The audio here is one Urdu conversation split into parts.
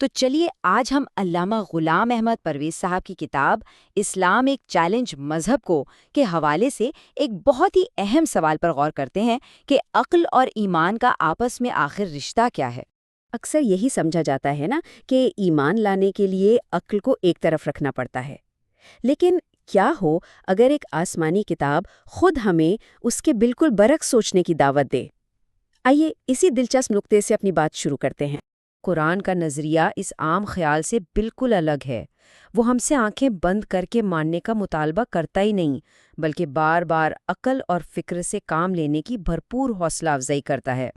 تو چلیے آج ہم علامہ غلام احمد پرویز صاحب کی کتاب اسلام ایک چیلنج مذہب کو کے حوالے سے ایک بہت ہی اہم سوال پر غور کرتے ہیں کہ عقل اور ایمان کا آپس میں آخر رشتہ کیا ہے۔ اکثر یہی سمجھا جاتا ہے نا کہ ایمان لانے کے لیے عقل کو ایک طرف رکھنا پڑتا ہے، لیکن کیا ہو اگر ایک آسمانی کتاب خود ہمیں اس کے بالکل برعکس سوچنے کی دعوت دے؟ آئیے اسی دلچسپ نقطے سے اپنی بات شروع کرتے ہیں۔ قرآن کا نظریہ اس عام خیال سے بالکل الگ ہے۔ وہ ہم سے آنکھیں بند کر کے ماننے کا مطالبہ کرتا ہی نہیں، بلکہ بار بار عقل اور فکر سے کام لینے کی بھرپور حوصلہ افزائی کرتا ہے۔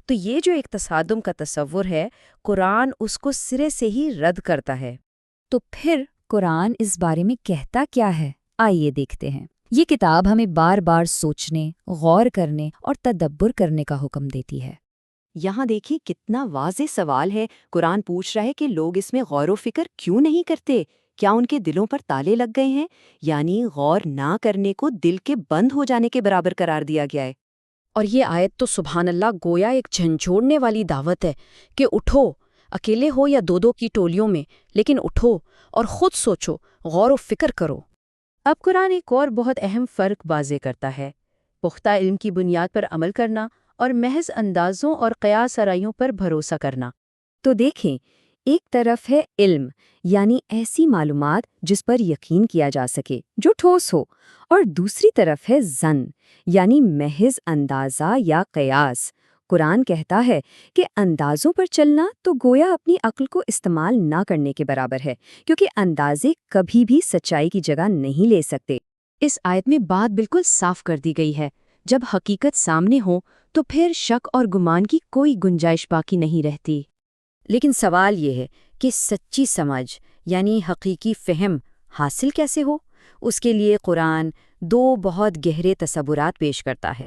تو یہ جو ایک تصادم کا تصور ہے، قرآن اس کو سرے سے ہی رد کرتا ہے۔ تو پھر قرآن اس بارے میں کہتا کیا ہے؟ آئیے دیکھتے ہیں۔ یہ کتاب ہمیں بار بار سوچنے، غور کرنے اور تدبر کرنے کا حکم دیتی ہے۔ یہاں دیکھیں کتنا واضح سوال ہے۔ قرآن پوچھ رہا ہے کہ لوگ اس میں غور و فکر کیوں نہیں کرتے؟ کیا ان کے دلوں پر تالے لگ گئے ہیں؟ یعنی غور نہ کرنے کو دل کے بند ہو جانے کے برابر قرار دیا گیا ہے۔ اور یہ آیت تو سبحان اللہ گویا ایک جھنجھوڑنے والی دعوت ہے کہ اٹھو، اکیلے ہو یا دو کی ٹولیوں میں، لیکن اٹھو اور خود سوچو، غور و فکر کرو۔ اب قرآن ایک اور بہت اہم فرق واضح کرتا ہے: پختہ علم کی بنیاد پر عمل کرنا اور محض اندازوں اور قیاس آرائیوں پر بھروسہ کرنا۔ تو دیکھیں، ایک طرف ہے علم، یعنی ایسی معلومات جس پر یقین کیا جا سکے، جو ٹھوس ہو، اور دوسری طرف ہے ظن، یعنی محض اندازہ یا قیاس۔ قرآن کہتا ہے کہ اندازوں پر چلنا تو گویا اپنی عقل کو استعمال نہ کرنے کے برابر ہے، کیونکہ اندازے کبھی بھی سچائی کی جگہ نہیں لے سکتے۔ اس آیت میں بات بالکل صاف کر دی گئی ہے۔ جب حقیقت سامنے ہو تو پھر شک اور گمان کی کوئی گنجائش باقی نہیں رہتی۔ لیکن سوال یہ ہے کہ سچی سمجھ یعنی حقیقی فہم حاصل کیسے ہو؟ اس کے لیے قرآن دو بہت گہرے تصورات پیش کرتا ہے۔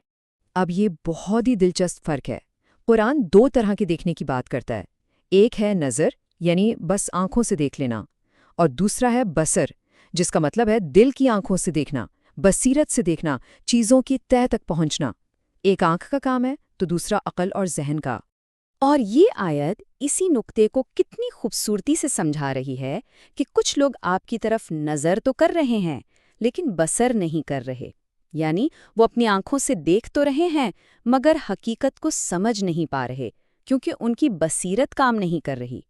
اب یہ بہت ہی دلچسپ فرق ہے۔ قرآن دو طرح کے دیکھنے کی بات کرتا ہے۔ ایک ہے نظر، یعنی بس آنکھوں سے دیکھ لینا، اور دوسرا ہے بصر، جس کا مطلب ہے دل کی آنکھوں سے دیکھنا، بصیرت سے دیکھنا، چیزوں کی تہہ تک پہنچنا۔ ایک آنکھ کا کام ہے تو دوسرا عقل اور ذہن کا۔ اور یہ آیت اسی نقطے کو کتنی خوبصورتی سے سمجھا رہی ہے کہ کچھ لوگ آپ کی طرف نظر تو کر رہے ہیں لیکن بصر نہیں کر رہے، یعنی وہ اپنی آنکھوں سے دیکھ تو رہے ہیں مگر حقیقت کو سمجھ نہیں پا رہے کیونکہ ان کی بصیرت کام نہیں کر رہی۔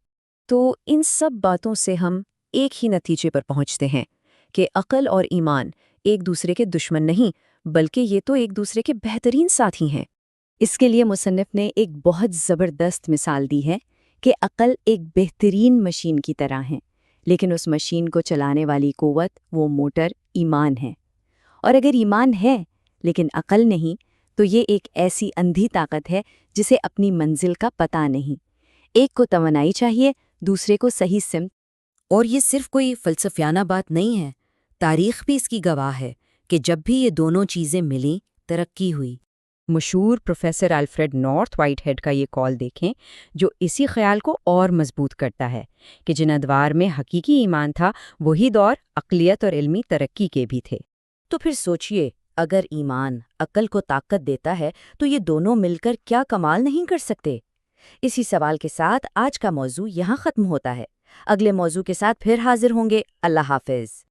تو ان سب باتوں سے ہم ایک ہی نتیجے پر پہنچتے ہیں کہ عقل اور ایمان ایک دوسرے کے دشمن نہیں، بلکہ یہ تو ایک دوسرے کے بہترین ساتھی ہیں۔ اس کے لیے مصنف نے ایک بہت زبردست مثال دی ہے کہ عقل ایک بہترین مشین کی طرح ہے، لیکن اس مشین کو چلانے والی قوت، وہ موٹر ایمان ہے۔ اور اگر ایمان ہے لیکن عقل نہیں تو یہ ایک ایسی اندھی طاقت ہے جسے اپنی منزل کا پتہ نہیں۔ ایک کو توانائی چاہیے، دوسرے کو صحیح سمت۔ اور یہ صرف کوئی فلسفیانہ بات نہیں ہے، تاریخ بھی اس کی گواہ ہے کہ جب بھی یہ دونوں چیزیں ملیں ترقی ہوئی۔ مشہور professor Alfred North Whitehead کا یہ کال دیکھیں جو اسی خیال کو اور مضبوط کرتا ہے کہ جن ادوار میں حقیقی ایمان تھا وہی دور عقلیت اور علمی ترقی کے بھی تھے۔ تو پھر سوچئے، اگر ایمان عقل کو طاقت دیتا ہے تو یہ دونوں مل کر کیا کمال نہیں کر سکتے؟ اسی سوال کے ساتھ آج کا موضوع یہاں ختم ہوتا ہے۔ اگلے موضوع کے ساتھ پھر حاضر ہوں گے۔ اللہ حافظ۔